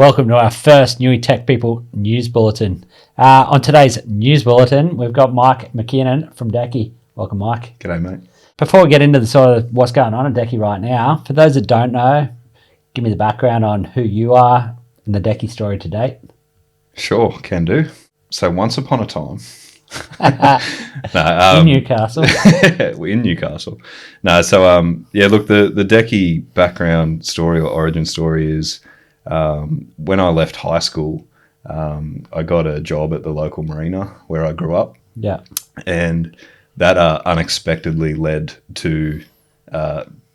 Welcome to our first Newy Tech People News Bulletin. On today's News Bulletin, we've got Mike McKiernan from Deckee. Welcome, Mike. G'day, mate. Before we get into the sort of what's going on at Deckee right now, for those that don't know, give me the background on who you are and the Deckee story to date. Sure, can do. So once upon a time... in Newcastle. We're in Newcastle. No, so, look, the Deckee background story or origin story is when I left high school, I got a job at the local marina where I grew up. Yeah. And that unexpectedly led to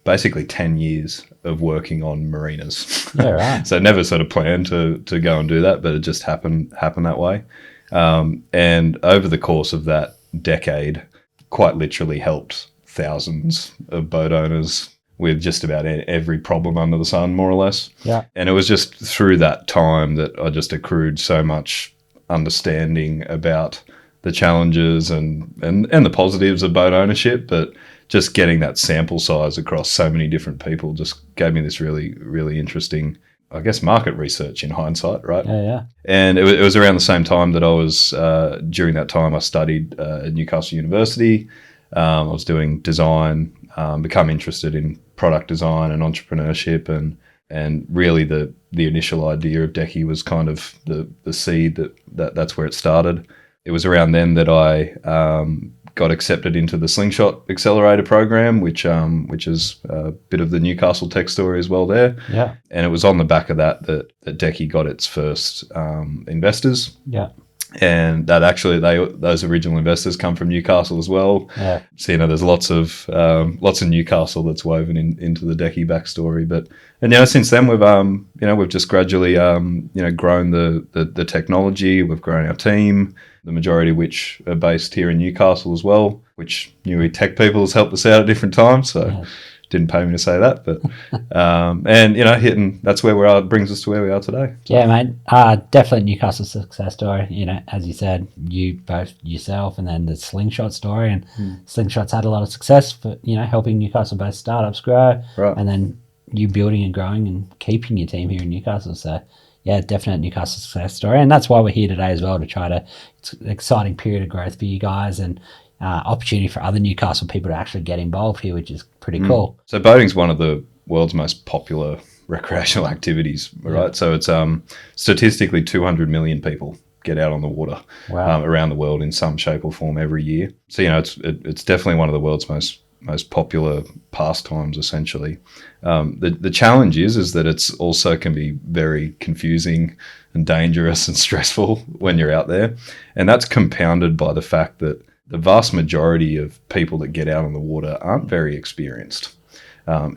basically 10 years of working on marinas. Yeah, right. So never sort of planned to go and do that, but it just happened that way. And over the course of that decade, quite literally helped thousands of boat owners with just about every problem under the sun, more or less. Yeah. And it was just through that time that I just accrued so much understanding about the challenges and the positives of boat ownership, but just getting that sample size across so many different people just gave me this really, really interesting, I guess, market research in hindsight, right? Yeah. And it was around the same time that I was, during that time, I studied at Newcastle University. I was doing design, become interested in product design and entrepreneurship, and really the initial idea of Deckee was kind of the seed that's where it started. It was around then that I got accepted into the Slingshot Accelerator program, which is a bit of the Newcastle tech story as well there. Yeah. And it was on the back of that Deckee got its first investors. Yeah. And that actually those original investors come from Newcastle as well. Yeah. So there's lots of Newcastle that's woven into the Deckee backstory. But since then we've just gradually grown the technology. We've grown our team, the majority of which are based here in Newcastle as well, which Newy Tech People has helped us out at different times. So. Yeah. Didn't pay me to say that, but hitting that's where we are, brings us to where we are today. So. Yeah, mate. Definitely Newcastle success story. As you said, you both yourself and then the Slingshot story, and Slingshot's had a lot of success for helping Newcastle-based startups grow, right. And then you building and growing and keeping your team here in Newcastle. So yeah, definite Newcastle success story, and that's why we're here today as well, to try to. It's an exciting period of growth for you guys and. Opportunity for other Newcastle people to actually get involved here, which is pretty cool. So boating's one of the world's most popular recreational activities, right? Yeah. So it's statistically 200 million people get out on the water around the world in some shape or form every year. So it's definitely one of the world's most popular pastimes, essentially. The challenge is that it's also can be very confusing and dangerous and stressful when you're out there, and that's compounded by the fact that the vast majority of people that get out on the water aren't very experienced.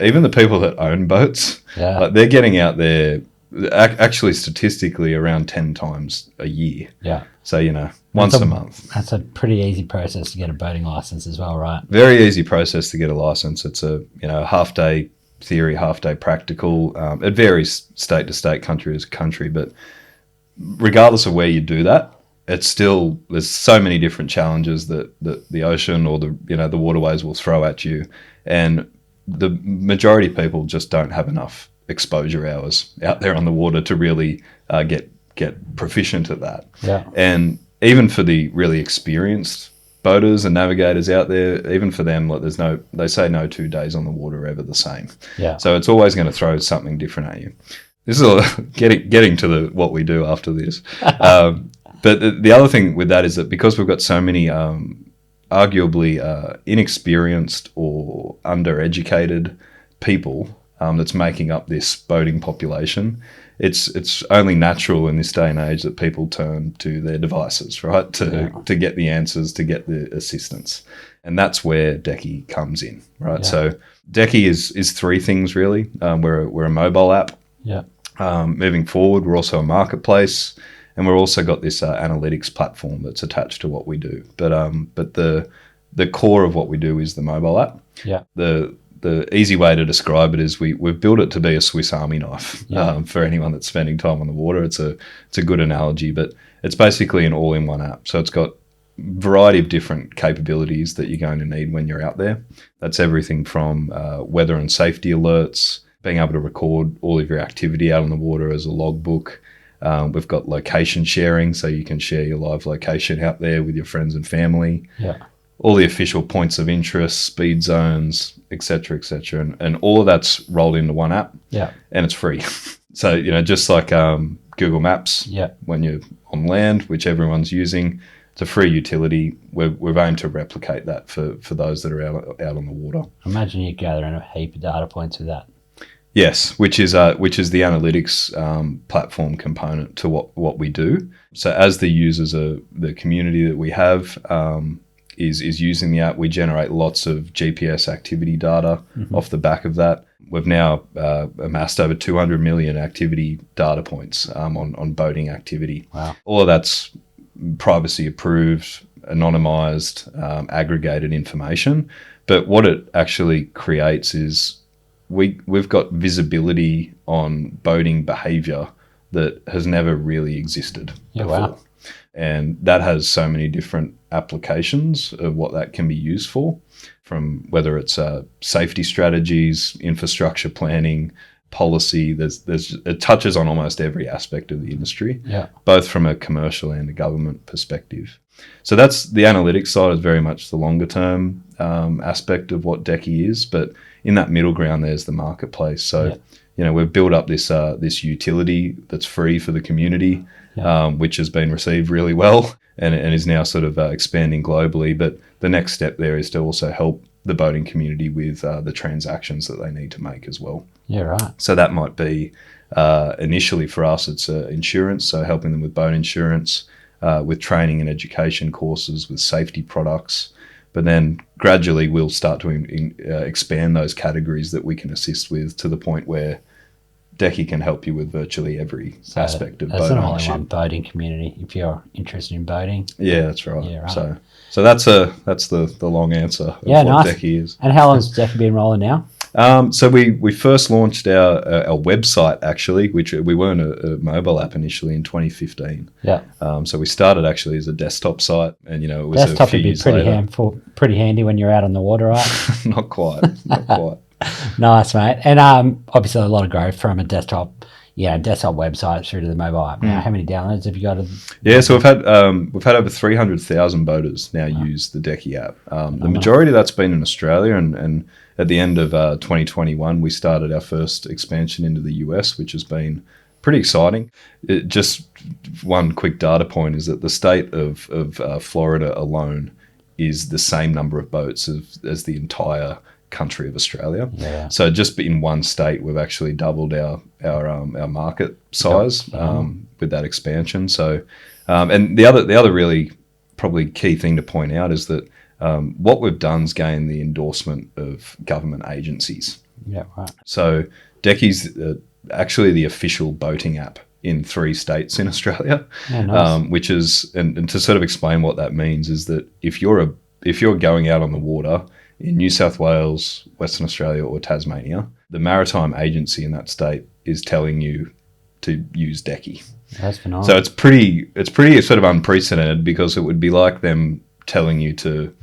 Even the people that own boats, they're getting out there actually statistically around 10 times a year. Yeah. So, once a month. That's a pretty easy process to get a boating license as well, right? Very easy process to get a license. It's a half-day theory, half-day practical. It varies state to state, country to country, but regardless of where you do that, it's still, there's so many different challenges that the ocean or the waterways will throw at you, and the majority of people just don't have enough exposure hours out there on the water to really get proficient at that. Yeah. And even for the really experienced boaters and navigators out there, even for them, like they say no 2 days on the water are ever the same. Yeah. So it's always going to throw something different at you. This is getting to what we do after this. But the other thing with that is that because we've got so many arguably inexperienced or undereducated people that's making up this boating population, it's only natural in this day and age that people turn to their devices, right, to get the answers, to get the assistance. And that's where Deckee comes in, right? Yeah. So Deckee is three things, really. We're a mobile app. Yeah. Moving forward, we're also a marketplace. And we've also got this analytics platform that's attached to what we do. But the core of what we do is the mobile app. Yeah. The easy way to describe it is we've built it to be a Swiss Army knife. Yeah. For anyone that's spending time on the water, it's a good analogy. But it's basically an all-in-one app. So it's got a variety of different capabilities that you're going to need when you're out there. That's everything from weather and safety alerts, being able to record all of your activity out on the water as a logbook. We've got location sharing, so you can share your live location out there with your friends and family. Yeah. All the official points of interest, speed zones, etc., etc., and all of that's rolled into one app. Yeah. And it's free. So, you know, just like Google Maps, yeah, when you're on land, which everyone's using, it's a free utility. We've aimed to replicate that for those that are out on the water. Imagine you're gathering a heap of data points with that. Yes, which is the analytics platform component to what we do. So as the users of the community that we have is using the app, we generate lots of GPS activity data off the back of that. We've now amassed over 200 million activity data points on boating activity. Wow. All of that's privacy approved, anonymized, aggregated information. But what it actually creates is we've got visibility on boating behavior that has never really existed before. Wow. And that has so many different applications of what that can be used for, from whether it's safety strategies, infrastructure planning, policy. It touches on almost every aspect of the industry, both from a commercial and a government perspective. So that's the analytics side, is very much the longer term aspect of what Deckee is. But in that middle ground, there's the marketplace. So you know, we've built up this utility that's free for the community, which has been received really well and is now sort of expanding globally. But the next step there is to also help the boating community with the transactions that they need to make as well. Yeah, right. So that might be initially for us, it's insurance, so helping them with boat insurance, with training and education courses, with safety products. But then gradually we'll start to expand those categories that we can assist with, to the point where Deckee can help you with virtually every aspect of boat ownership. That's an all-in-one boating community if you're interested in boating. Yeah, that's right. Yeah, right. So that's the long answer of what nice. Deckee is. And how long has Deckee been rolling now? So we first launched our website, actually, which we weren't a mobile app initially, in 2015. Yeah. So we started actually as a desktop site, and it was desktop a few would be years pretty handy when you're out on the water, right? Not quite. Nice, mate. And obviously a lot of growth from a desktop website through to the mobile app. Now, how many downloads have you got? So we've had over 300,000 boaters now use the Deckee app. The majority of that's been in Australia, and at the end of 2021, we started our first expansion into the US, which has been pretty exciting. Just one quick data point is that the state of Florida alone is the same number of boats as the entire country of Australia. Yeah. So just in one state, we've actually doubled our market size with that expansion. So, and the other really probably key thing to point out is that what we've done is gain the endorsement of government agencies. Yeah, right. So Deckee's actually the official boating app in 3 states in Australia. Yeah, nice. Which is, and to sort of explain what that means, is that if you're going out on the water in New South Wales, Western Australia, or Tasmania, the maritime agency in that state is telling you to use Deckee. That's phenomenal. So it's pretty sort of unprecedented, because it would be like them telling you to,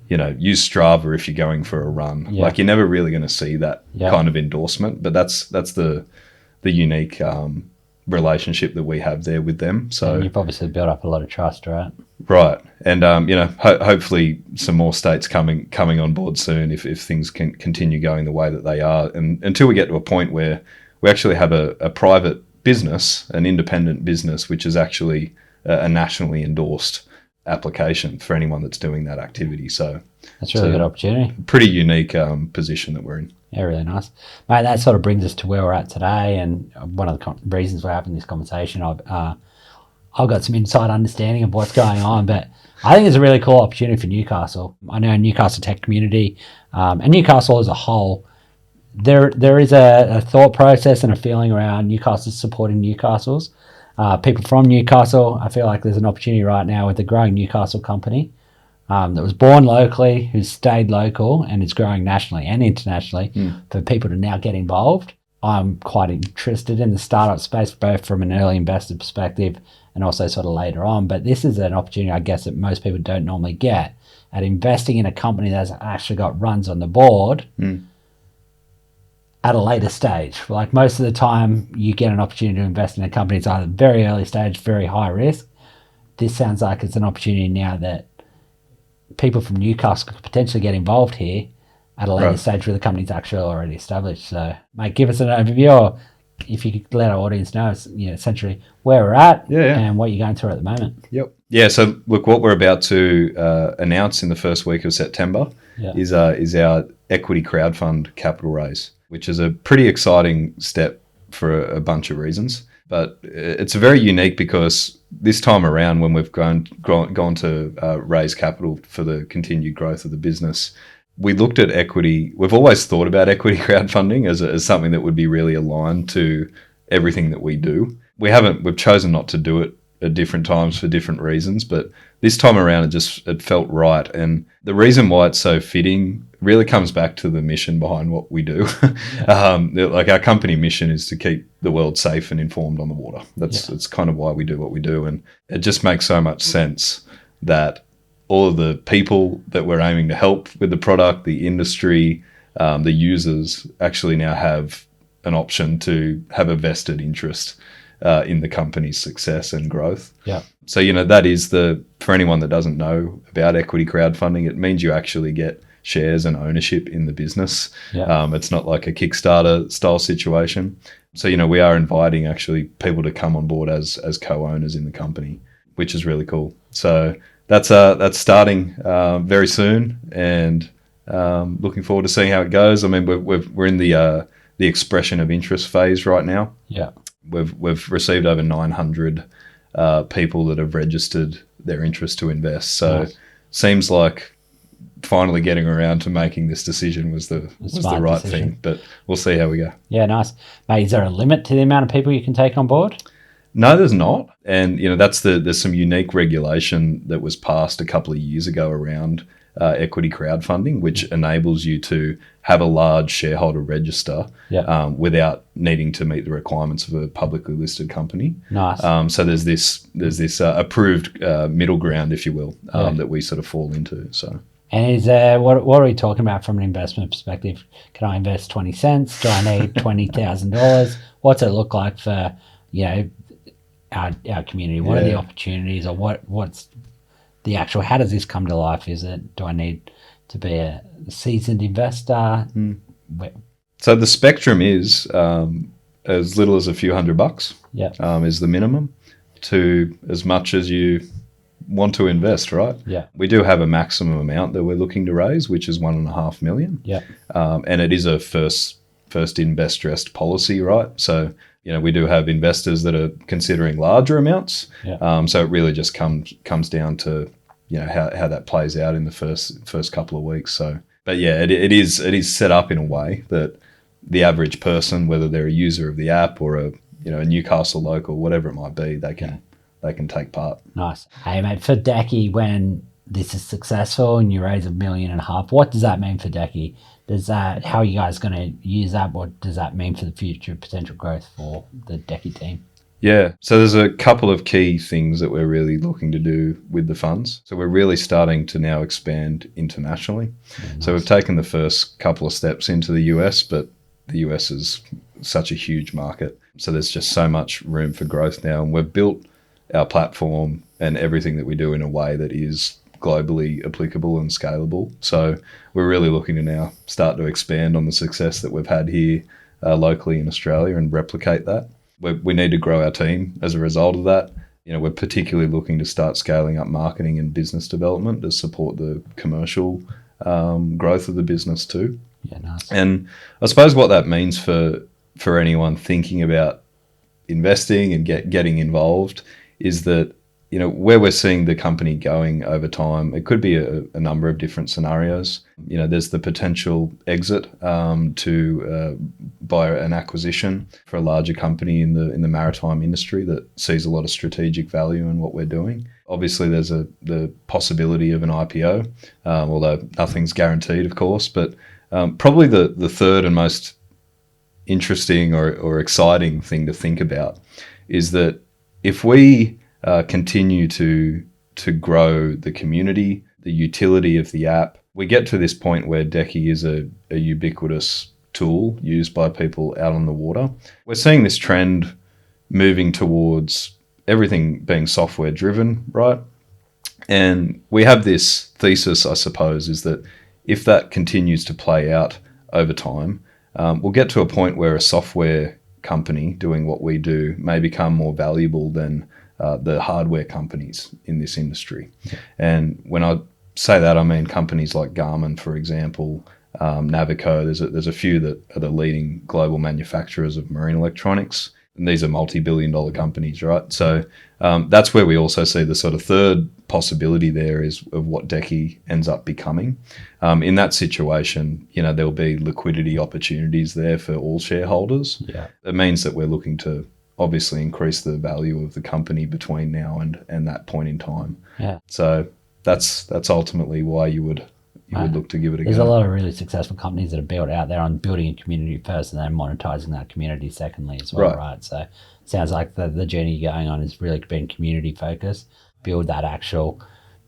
use Strava if you're going for a run. Yeah. Like, you're never really going to see that kind of endorsement, but that's the unique relationship that we have there with them. So, and you've obviously built up a lot of trust, right? Right. And, hopefully some more states coming on board soon if things can continue going the way that they are. And until we get to a point where we actually have a private business, an independent business, which is actually a nationally endorsed application for anyone that's doing that activity. So that's really a good opportunity. Pretty unique position that we're in. Yeah, really nice. Mate, that sort of brings us to where we're at today. And one of the reasons we're having this conversation, I've got some inside understanding of what's going on, but I think it's a really cool opportunity for Newcastle. I know Newcastle tech community and Newcastle as a whole, there is a thought process and a feeling around Newcastle supporting Newcastle's. People from Newcastle, I feel like there's an opportunity right now with the growing Newcastle company that was born locally, who's stayed local, and is growing nationally and internationally for people to now get involved. I'm quite interested in the startup space, both from an early investor perspective and also sort of later on. But this is an opportunity, I guess, that most people don't normally get at investing in a company that's actually got runs on the board at a later stage. Like most of the time you get an opportunity to invest in a company, it's either very early stage, very high risk. This sounds like it's an opportunity now that people from Newcastle could potentially get involved here at a later stage where the company's actually already established. So, mate, give us an overview, or if you could let our audience know, essentially where we're at and what you're going through at the moment. Yep. Yeah. So, look, what we're about to announce in the first week of September is our equity crowdfund capital raise, which is a pretty exciting step for a bunch of reasons. But it's very unique because this time around, when we've gone to raise capital for the continued growth of the business, we looked at equity. We've always thought about equity crowdfunding as something that would be really aligned to everything that we do. We've chosen not to do it at different times for different reasons, but this time around it felt right. And the reason why it's so fitting really comes back to the mission behind what we do. Like our company mission is to keep the world safe and informed on the water. That's kind of why we do what we do. And it just makes so much sense that all of the people that we're aiming to help with the product, the industry, the users actually now have an option to have a vested interest in the company's success and growth. Yeah. So, that is for anyone that doesn't know about equity crowdfunding, it means you actually get shares and ownership in the business. Yeah. It's not like a Kickstarter style situation. So, we are inviting actually people to come on board as co-owners in the company, which is really cool. So that's starting very soon, and looking forward to seeing how it goes. I mean, we're in the expression of interest phase right now. Yeah. We've received over 900 people that have registered their interest to invest. So seems like finally getting around to making this decision was the right thing. But we'll see how we go. Yeah, nice. Mate, is there a limit to the amount of people you can take on board? No, there's not. And, there's some unique regulation that was passed a couple of years ago around equity crowdfunding, which enables you to have a large shareholder register without needing to meet the requirements of a publicly listed company. Nice. So there's this approved middle ground, if you will, that we sort of fall into. So. And is there, what are we talking about from an investment perspective? Can I invest 20 cents? Do I need $20,000? What's it look like for, our community? What are the opportunities, or what's the actual, how does this come to life? Do I need to be a seasoned investor? So the spectrum is as little as a few $100 is the minimum, to as much as you want to invest, right? Yeah. We do have a maximum amount that we're looking to raise, which is $1.5 million. Yeah. And it is a first in best dressed policy, right? So, we do have investors that are considering larger amounts. Yeah. So it really just comes down to, how that plays out in the first couple of weeks. So, but yeah, it is set up in a way that the average person, whether they're a user of the app or a Newcastle local, whatever it might be, they can take part. Nice. Hey mate, for Deckee, when this is successful and you raise $1.5 million, what does that mean for Deckee? How are you guys going to use that? What does that mean for the future potential growth for the Deckee team? Yeah, so there's a couple of key things that we're really looking to do with the funds. So we're really starting to now expand internationally. Yeah, nice. So we've taken the first couple of steps into the US, but the US is such a huge market. So there's just so much room for growth now. And we've built our platform and everything that we do in a way that is globally applicable and scalable. So we're really looking to now start to expand on the success that we've had here locally in Australia and replicate that. We need to grow our team as a result of that. We're particularly looking to start scaling up marketing and business development to support the commercial growth of the business too. Yeah, nice. And I suppose what that means for anyone thinking about investing and getting involved is that, where we're seeing the company going over time, it could be a number of different scenarios. There's the potential exit to buy an acquisition for a larger company in the maritime industry that sees a lot of strategic value in what we're doing. Obviously, there's the possibility of an IPO, although nothing's guaranteed, of course. But probably the third and most interesting or exciting thing to think about is that if we continue to grow the community, the utility of the app, we get to this point where Deckee is a ubiquitous tool used by people out on the water. We're seeing this trend moving towards everything being software driven, right? And we have this thesis, I suppose, is that if that continues to play out over time, we'll get to a point where a software company doing what we do may become more valuable than the hardware companies in this industry. Yeah. And when I say that, I mean companies like Garmin, for example, Navico. There's a few that are the leading global manufacturers of marine electronics. And these are multi-billion-dollar companies, right? So that's where we also see the sort of third possibility there is of what Deckee ends up becoming. In that situation, there'll be liquidity opportunities there for all shareholders. Yeah. It means that we're looking to obviously increase the value of the company between now and that point in time. Yeah. So that's ultimately why you would look to give it a go. There's a lot of really successful companies that are built out there on building a community first and then monetizing that community secondly as well, right? So it sounds like the journey you're going on is really being community focused, build that actual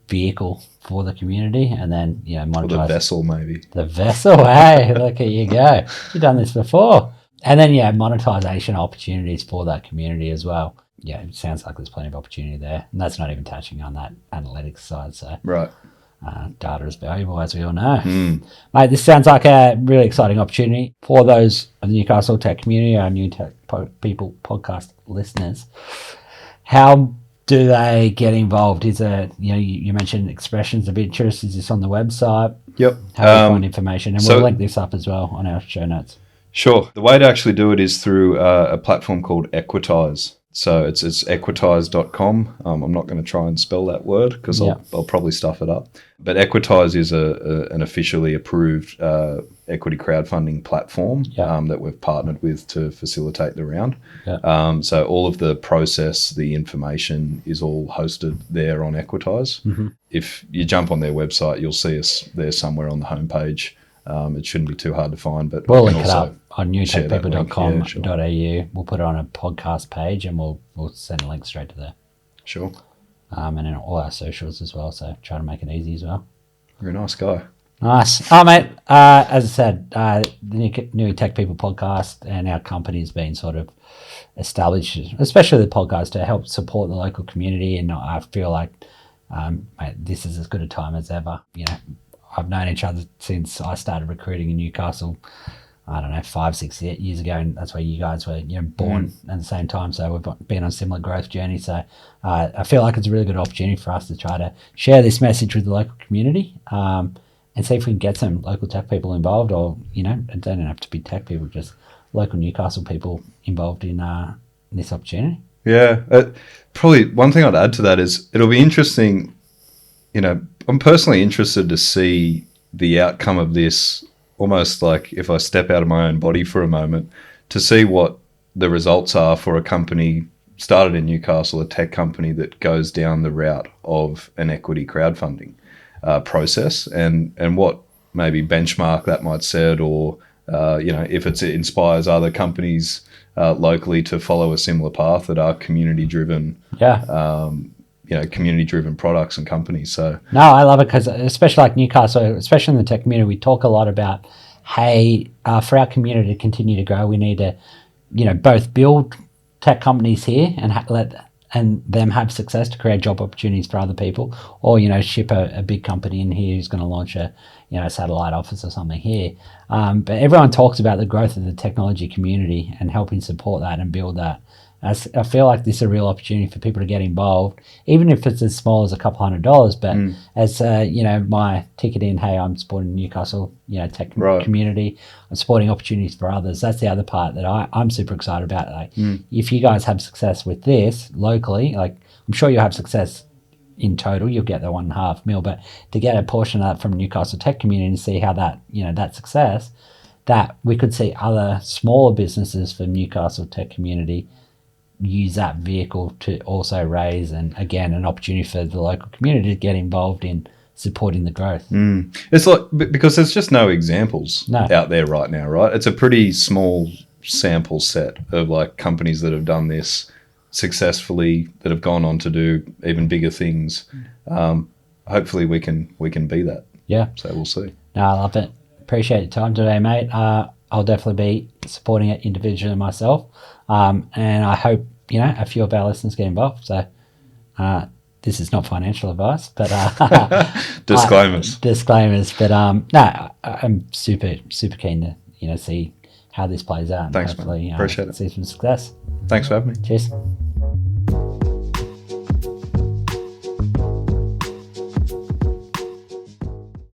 vehicle for the community and then, monetize. Or the vessel maybe. The vessel, hey, look at you go. You've done this before. And then, monetization opportunities for that community as well. Yeah, it sounds like there's plenty of opportunity there. And that's not even touching on that analytics side, so. Right. Data is valuable, as we all know. Mate, this sounds like a really exciting opportunity for those of the Newcastle tech community, our New Tech People podcast listeners. How do they get involved? Is it, you mentioned expressions of interest. Is this on the website? Yep. How do you find information? And we'll link this up as well on our show notes. Sure. The way to actually do it is through a platform called Equitize. So it's equitize.com. I'm not going to try and spell that word because I'll probably stuff it up. But Equitize is an officially approved equity crowdfunding platform that we've partnered with to facilitate the round. Yeah. So all of the process, the information is all hosted there on Equitize. Mm-hmm. If you jump on their website, you'll see us there somewhere on the homepage. It shouldn't be too hard to find, but we'll link it up on newtechpeople.com.au. We'll put it on a podcast page and we'll send a link straight to there. Sure. And then all our socials as well, so try to make it easy as well. You're a nice guy. Nice. Oh, mate, as I said, the New Tech People podcast and our company's been sort of established, especially the podcast, to help support the local community, and I feel like mate, this is as good a time as ever. I've known each other since I started recruiting in Newcastle, 5-6 years ago, and that's where you guys were born at the same time, so we've been on a similar growth journey. So I feel like it's a really good opportunity for us to try to share this message with the local community and see if we can get some local tech people involved, or it don't have to be tech people, just local Newcastle people involved in this opportunity. Yeah, probably one thing I'd add to that is it'll be interesting. I'm personally interested to see the outcome of this, almost like if I step out of my own body for a moment, to see what the results are for a company started in Newcastle, a tech company that goes down the route of an equity crowdfunding process, and what maybe benchmark that might set, or if it inspires other companies locally to follow a similar path that are community-driven. Yeah. Community-driven products and companies. So no, I love it because especially like Newcastle, especially in the tech community, we talk a lot about, hey, for our community to continue to grow, we need to, both build tech companies here and let them have success to create job opportunities for other people, or ship a big company in here who's going to launch a satellite office or something here. But everyone talks about the growth of the technology community and helping support that and build that. I feel like this is a real opportunity for people to get involved, even if it's as small as a couple $100. But as my ticket in, hey, I'm supporting Newcastle, tech community. I'm supporting opportunities for others. That's the other part that I'm super excited about. Like, if you guys have success with this locally, like I'm sure you'll have success in total. You'll get the $1.5 million, but to get a portion of that from Newcastle tech community and see how that that success, that we could see other smaller businesses for Newcastle tech community use that vehicle to also raise, and again, an opportunity for the local community to get involved in supporting the growth. It's like, because there's just no examples out there right now, right? It's a pretty small sample set of like companies that have done this successfully, that have gone on to do even bigger things. Hopefully we can be that. Yeah. So we'll see. No, I love it. Appreciate your time today, mate. I'll definitely be supporting it individually myself. And I hope, a few of our listeners get involved. So this is not financial advice, but disclaimers. But no, I'm super keen to see how this plays out. Thanks, hopefully, man. Appreciate it. See some success. Thanks for having me. Cheers.